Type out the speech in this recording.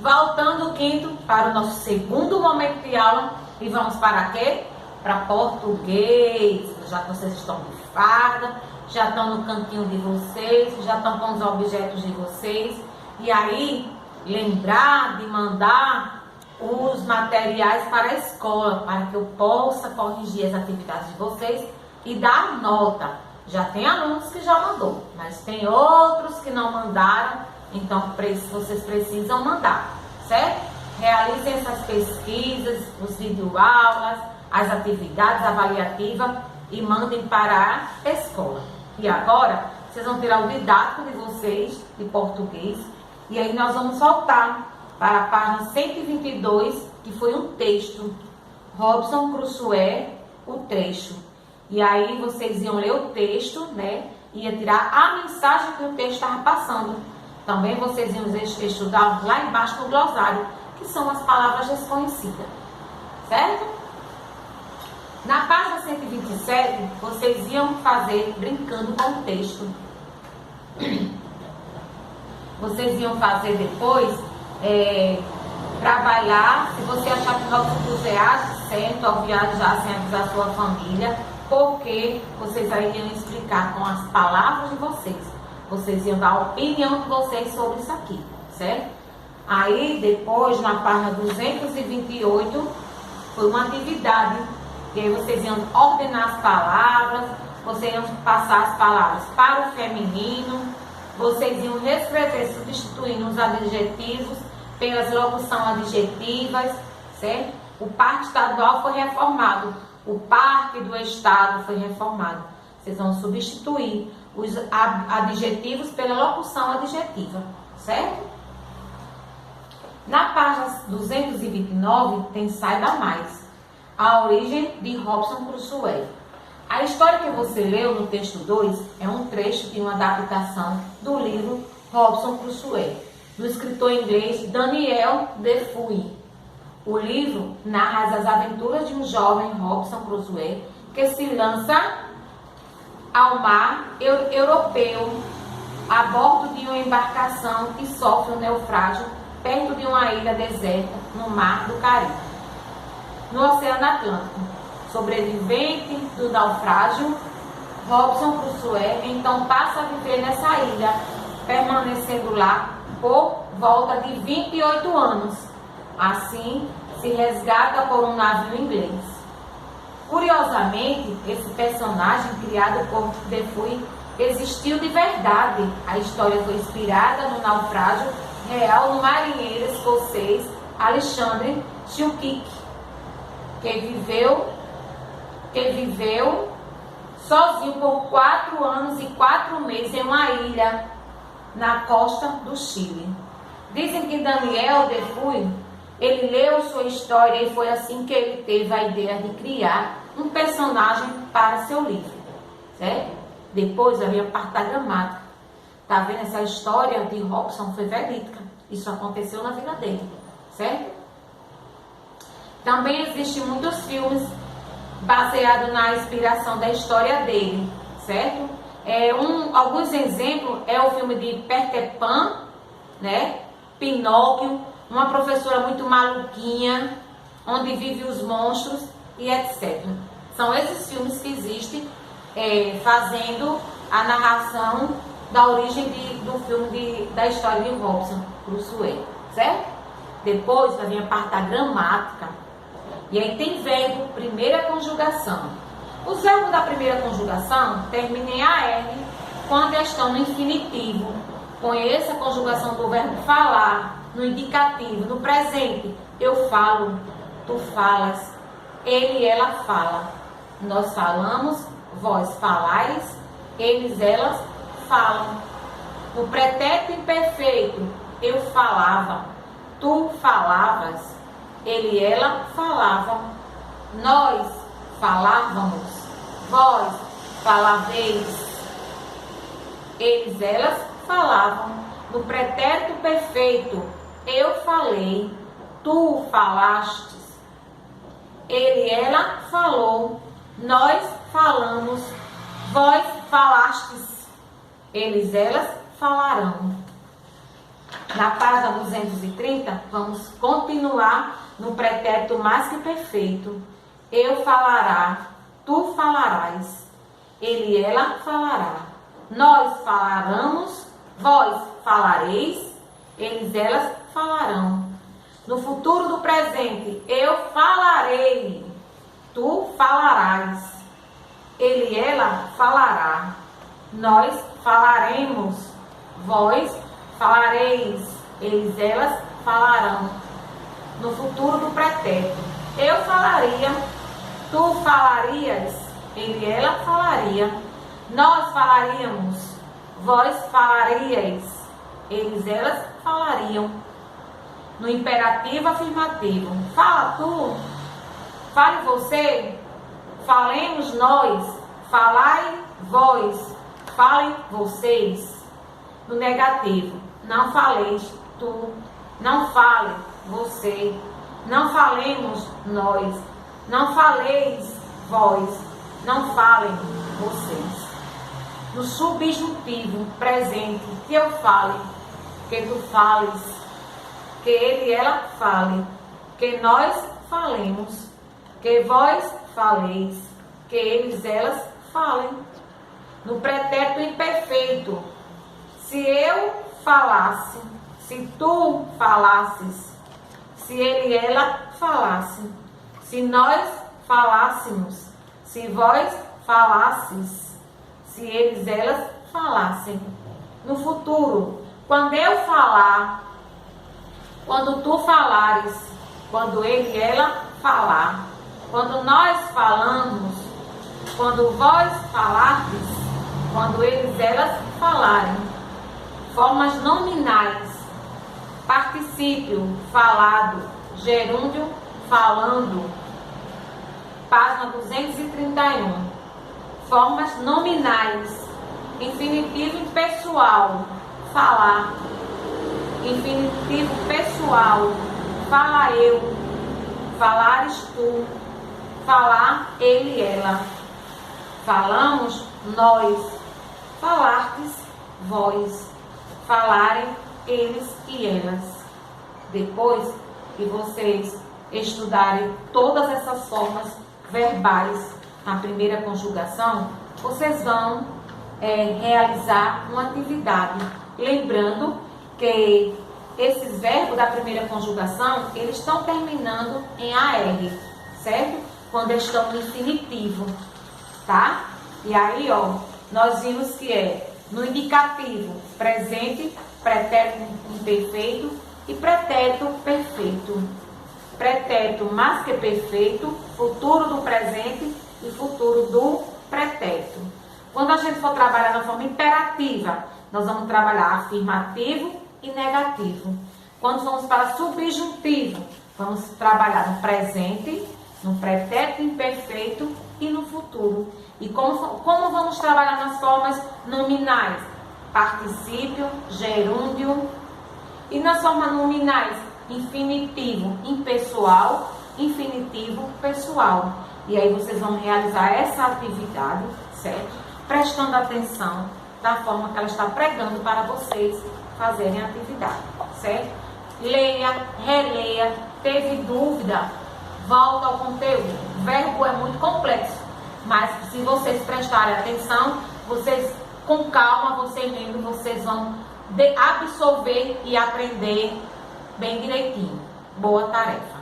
Voltando o quinto para o nosso segundo momento de aula. E vamos para quê? Para português. Já que vocês estão de farda, já estão no cantinho de vocês, já estão com os objetos de vocês. E aí, lembrar de mandar os materiais para a escola, para que eu possa corrigir as atividades de vocês e dar nota. Já tem alunos que já mandou, mas tem outros que não mandaram, então vocês precisam mandar, certo? Realizem essas pesquisas, os videoaulas, as atividades avaliativas e mandem para a escola. E agora, vocês vão tirar o didático de vocês, de português, e aí nós vamos voltar para a página 122, que foi um texto. Robinson Crusoe, o trecho. E aí vocês iam ler o texto, né? Ia tirar a mensagem que o texto estava passando. Também vocês iam estudar lá embaixo no glossário, que são as palavras desconhecidas. Certo? Na página 127, vocês iam fazer brincando com o texto. Vocês iam fazer depois, trabalhar, se você achar que o Robinson Crusoe age certo ao viajar sem avisar a sua família, porque vocês aí iam explicar com as palavras de vocês. Vocês iam dar a opinião de vocês sobre isso aqui, certo? Aí, depois, na página 228, foi uma atividade, que aí vocês iam ordenar as palavras, vocês iam passar as palavras para o feminino, vocês iam reescrever substituindo os adjetivos pelas locuções adjetivas, certo? O parque estadual foi reformado, o parque do estado foi reformado. Vocês vão substituir os adjetivos pela locução adjetiva, certo? Na página 229 tem Saiba Mais, a origem de Robinson Crusoe. A história que você leu no texto 2 é um trecho de uma adaptação do livro Robinson Crusoe, do escritor inglês Daniel Defoe. O livro narra as aventuras de um jovem Robinson Crusoe que se lança ao mar europeu a bordo de uma embarcação que sofre um naufrágio perto de uma ilha deserta no mar do Caribe, no Oceano Atlântico. Sobrevivente do naufrágio, Robinson Crusoe então passa a viver nessa ilha, permanecendo lá por volta de 28 anos. Assim, se resgata por um navio inglês. Curiosamente, esse personagem criado por Defoe existiu de verdade. A história foi inspirada no naufrágio real do marinheiro escocês Alexander Selkirk, que viveu sozinho por 4 anos e 4 meses em uma ilha na costa do Chile. Dizem que Daniel Defoe, ele leu sua história e foi assim que ele teve a ideia de criar um personagem para seu livro, certo? Depois havia parte da gramática. Tá vendo? Essa história de Robinson foi verídica. Isso aconteceu na vida dele, certo? Também existem muitos filmes baseados na inspiração da história dele, certo? Alguns exemplos é o filme de Peter Pan, né? Pinóquio, uma professora muito maluquinha, onde vivem os monstros e etc. São esses filmes que existem fazendo a narração da origem do filme da história de Robinson Crusoe, certo? Depois vai vir a parte da gramática. E aí tem verbo, primeira conjugação. Os verbos da primeira conjugação terminam em AR quando estão no infinitivo. Conheça a conjugação do verbo falar, no indicativo, no presente. Eu falo, tu falas, ele e ela fala. Nós falamos, vós falais, eles, elas falam. No pretérito imperfeito, eu falava, tu falavas, ele e ela falavam. Nós falávamos, vós falaveis, eles, elas falavam. No pretérito perfeito, eu falei, tu falastes, ele e ela falou, nós falamos, vós falastes, eles, elas falarão. Na página 230 falaria. Vamos continuar no pretérito mais que perfeito. Eu falará, tu falarás, ele e ela falará. Nós falaremos, vós falareis, eles e elas falarão. No futuro do presente, eu falarei, tu falarás, ele e ela falará. Nós falaremos, vós falareis, eles e elas falarão. No futuro do pretérito, eu falaria, tu falarias, ele e ela falaria. Nós falaríamos, vós falaríeis, eles e elas falariam. No imperativo afirmativo, fala tu, fale você, falemos nós, falai vós, falem vocês. No negativo, não faleis tu, não fale você, não falemos nós, não faleis vós, não falem vocês. No subjuntivo presente, que eu fale, que tu fales, que ele e ela fale, que nós falemos, que vós faleis, que eles e elas falem. No pretérito imperfeito, se eu falasse, se tu falasses, se ele e ela falasse, se nós falássemos, se vós falasses, se eles e elas falassem. No futuro, quando eu falar, quando tu falares, quando ele e ela falar, quando nós falamos, quando vós falardes, quando eles e elas falarem. Formas nominais: particípio, falado, gerúndio, falando. Página 231. Formas nominais: infinitivo impessoal, falar. Infinitivo pessoal, fala eu, falares tu, falar ele e ela. Falamos nós, falartes vós, falarem eles e elas. Depois que vocês estudarem todas essas formas verbais na primeira conjugação, vocês vão realizar uma atividade. Lembrando que esses verbos da primeira conjugação, eles estão terminando em AR, certo? Quando estão no infinitivo, tá? E aí, ó, nós vimos que é no indicativo presente, pretérito imperfeito e pretérito perfeito. Pretérito mais que perfeito, futuro do presente e futuro do pretérito. Quando a gente for trabalhar na forma imperativa, nós vamos trabalhar afirmativo e negativo. Quando vamos para subjuntivo, vamos trabalhar no presente, no pretérito imperfeito e no futuro. E como vamos trabalhar nas formas nominais? Particípio, gerúndio. E nas formas nominais, infinitivo impessoal, infinitivo pessoal. E aí vocês vão realizar essa atividade, certo? Prestando atenção da forma que ela está pregando para vocês fazerem a atividade, certo? Leia, releia, teve dúvida, volta ao conteúdo. O verbo é muito complexo, mas se vocês prestarem atenção, vocês com calma, vocês lendo, vocês vão absorver e aprender bem direitinho. Boa tarefa!